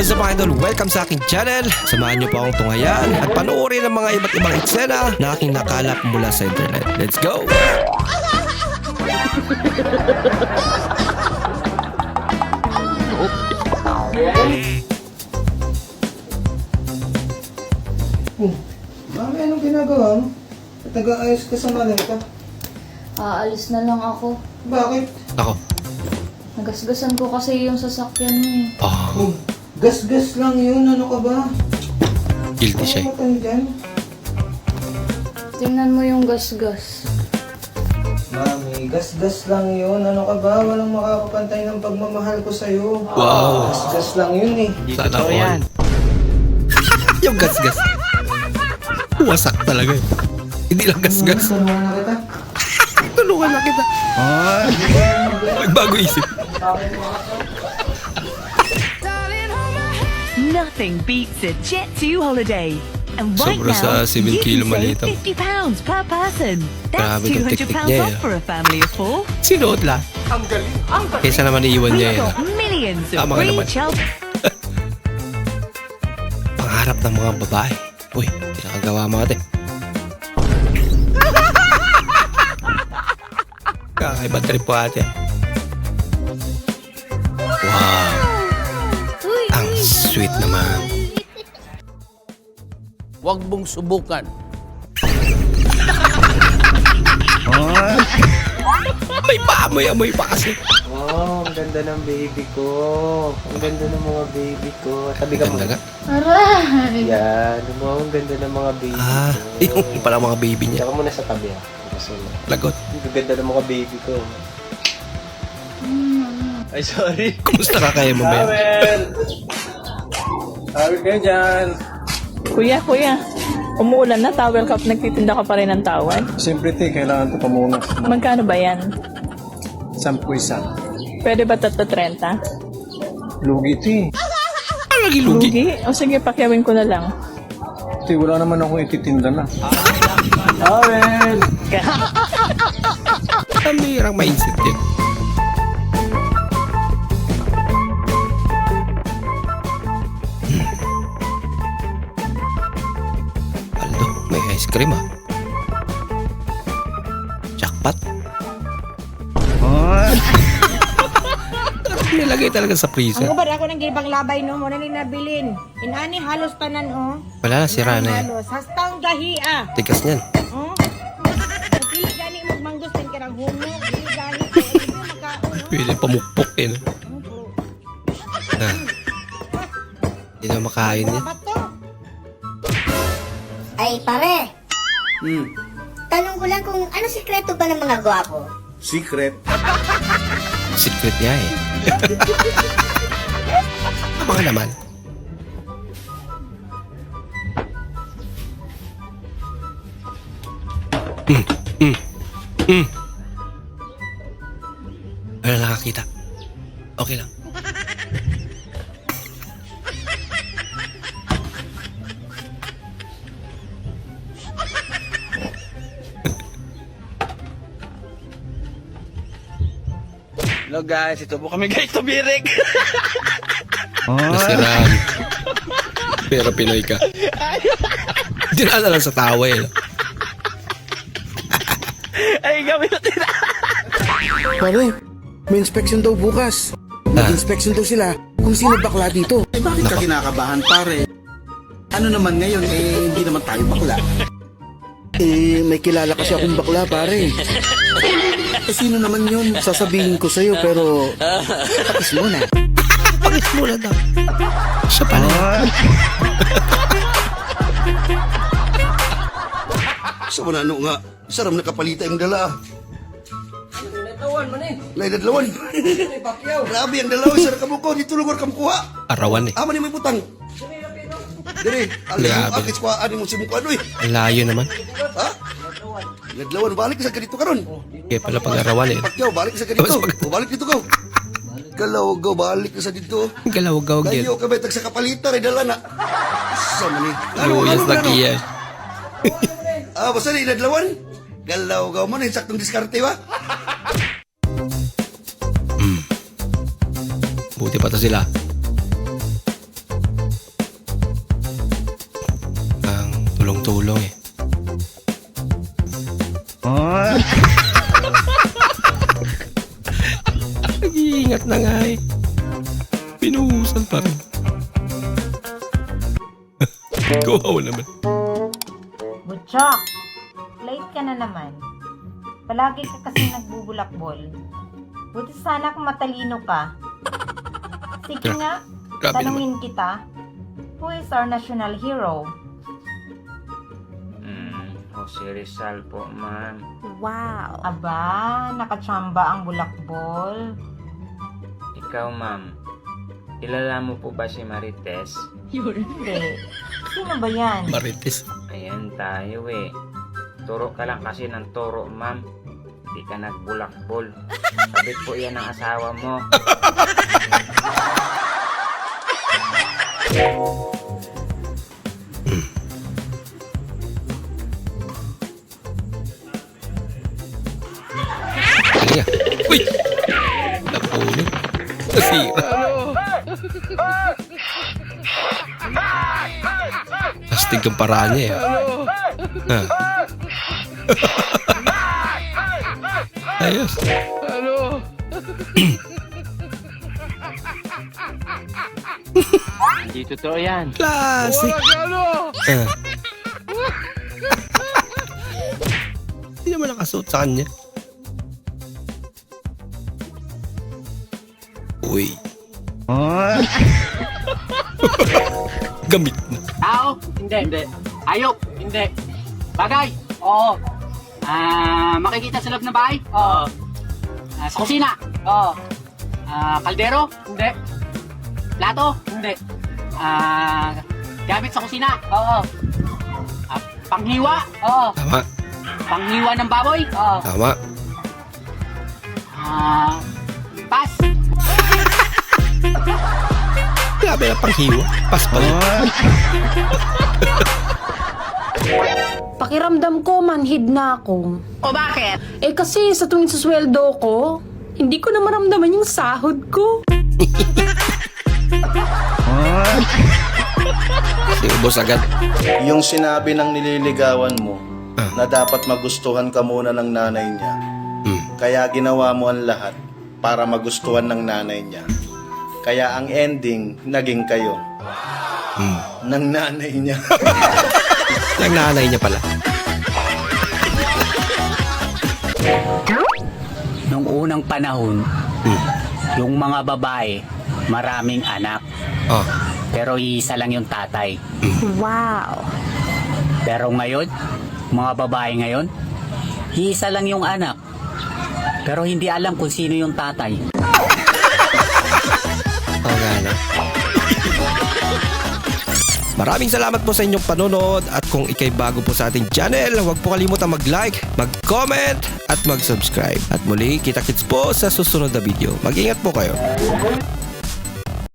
what's up mga idol? Welcome sa aking channel. Samahan niyo po akong tunghayan at panoorin ang mga iba't ibang eksena na aking nakalap mula sa internet. Let's go! Mami, anong ginagawa mo? Nag-aayos ka sa maleta. Aalis na lang ako. Bakit? Ako. Nagasgasan ko kasi yung sasakyan mo eh. Oh, Gas-gas lang yun. Ano ka ba? guilty siya. Ano ka dyan? Tingnan mo yung gasgas. Mami, gas-gas lang yun. Ano ka ba? Walang makakapantay ng pagmamahal ko sa'yo. Wow. Gas-gas lang yun eh. Sana all. Yung gas-gas. Wasak talaga eh. Hindi lang gas-gas. Tulungan na kita. Tulungan na kita. Nagbago isip. Nothing beats a Jet2 holiday. And right Sobra sa now, 7 you kilo can save malita. £50 per person. Grabe That's itong £200 teknik niya, off for a family of 4. Sinuot lang. Kaysa naman iiwan niya We've yun. got millions of Tama ka free naman. child. Pangarap ng mga babae. Uy, pinakagawa mo ate. Kakaiba trip po ate. Wow. Ang sweet naman. Huwag mong subukan. Amoy pa kasi. Oh, ang ganda ng baby ko. Ang ganda ng mga baby ko. Tabi ka Ganda muna. ka. Aray! Yan. Ang ganda ng mga baby Ah, ko. yung pala mga baby niya. Tsaka muna sa tabi ah. Kasi Lagot. ang ganda ng mga baby ko. Ay, sorry. Kumusta ka kaya mo ba yan? Sabi kayo dyan. Kuya, umuulan na, towel cup, nagtitinda ka pa rin ng towel. Siyempre, kailangan ko pa muna. Magkano ba yan? 10 isa. Pwede ba 30? Lugi ito eh. Ano lagi lugi? Lugi? O sige, pakyawin ko na lang. Ito, wala naman akong ititinda na. Ang mayroong mindset yun. Aldo, may ice cream ah. Jackpot. Nilagay talaga sa freezer. Ang ubad ako ng gibang labay no mo na ni nabilin. Inani halos tanan oh. Wala na, sira na yan. Halos hastang gahia. Tigas niyan. Oh. Dili gani magmanggos ten kirang humo. Dili gani dili makaon no. Pwede pamukpok eh. No? Ah. Hindi na makain yan. Bato. Ay, pare. Tanong ko lang kung ano sikreto ba ng mga gwapo? Secret. Secret niya eh. Tama ka naman. Wala nakakita. Okay lang. Hello guys, ito po kami guys, tubirik. Nasiraan. Pero Pinoy ka. Dinala lang sa tawa eh. Ay, kami na Pare, may inspection daw bukas. Nag-inspection daw sila kung sino bakla dito. Bakit ka kinakabahan, pare? Ano naman ngayon, hindi naman tayo bakla. May kilala kasi akong bakla, pare. Sino naman yun? Sasabihin ko sa'yo, pero tapos muna. Pangit muna daw. Siya pala. Sa mga ano nga, sarap na kapalita yung dala. Lay dadlawan. Grabe ang dalawa, sarap ka mo ko, dito lugar ka kuha. Arawan eh. Ama ni may butang. Dire, Grabe. alam mo, akit ko ani mo si mukha ano eh. Ang layo naman. Ha? Dadlawan, balik ka sa ganito karon. Kaya pala pag-arawan eh. Pakyaw, balik ka sa ganito. O, balik dito ka. Galaw, go, balik ka sa dito. Galaw-gawag yan. Layo ka ba, tag sa kapalita, ray dala na. Sa mani. Luyas na kiyan. Basta na inadlawan. Galaw-gaw mo na, saktong diskarte ba? Buti pa to sila. Saan pa rin? Kawawa naman. Butchok, late ka na naman. Palagi ka kasi nagbubulakbol. Buti sana kung matalino ka. Sige nga, Grabe tanungin kita. Who is our national hero? Jose Rizal po, ma'am. Wow. Aba, nakachamba ang bulakbol. Ikaw, ma'am. Kilala mo po ba si Marites? Hindi. Sino ba yan? Marites. Ayan tayo eh. Turo ka lang kasi ng turo, ma'am. Hindi ka nagbulakbol. Sabit po yan ang asawa mo. Ano yan? Uy! Napulog. Nasira. Astig ang paraan niya eh. Ha? Ayos. Hindi totoo yan. Classic. Hindi naman nakasuot sa kanya. Uy. Gamit na. Tao? Hindi. Ayop? Hindi. Bagay? Oo. Makikita sa loob ng bahay? Oo. Sa kusina? Oo. Kaldero? Hindi. Plato? Hindi. Gamit sa kusina? Oo. Panghiwa? Oo. Tama. Panghiwa ng baboy? Oo. Tama. Pas? Grabe na panghiwa. Pas pa rin. Pakiramdam ko, manhid na ako. O bakit? Eh kasi sa tuwing susweldo ko, hindi ko na maramdaman yung sahod ko. Si ubos agad. Yung sinabi ng nililigawan mo na dapat magustuhan ka muna ng nanay niya. Kaya ginawa mo ang lahat para magustuhan ng nanay niya. Kaya ang ending, naging kayo. Ng nanay niya. Ng nanay niya pala. Nung unang panahon, yung mga babae, maraming anak. Oh. Pero iisa lang yung tatay. Wow. Pero ngayon, mga babae ngayon, iisa lang yung anak. Pero hindi alam kung sino yung tatay. Oo nga na. Maraming salamat po sa inyong panonood at kung ikay bago po sa ating channel, huwag po kalimutan mag-like, mag-comment at mag-subscribe. At muli, kita-kits po sa susunod na video. Mag-ingat po kayo.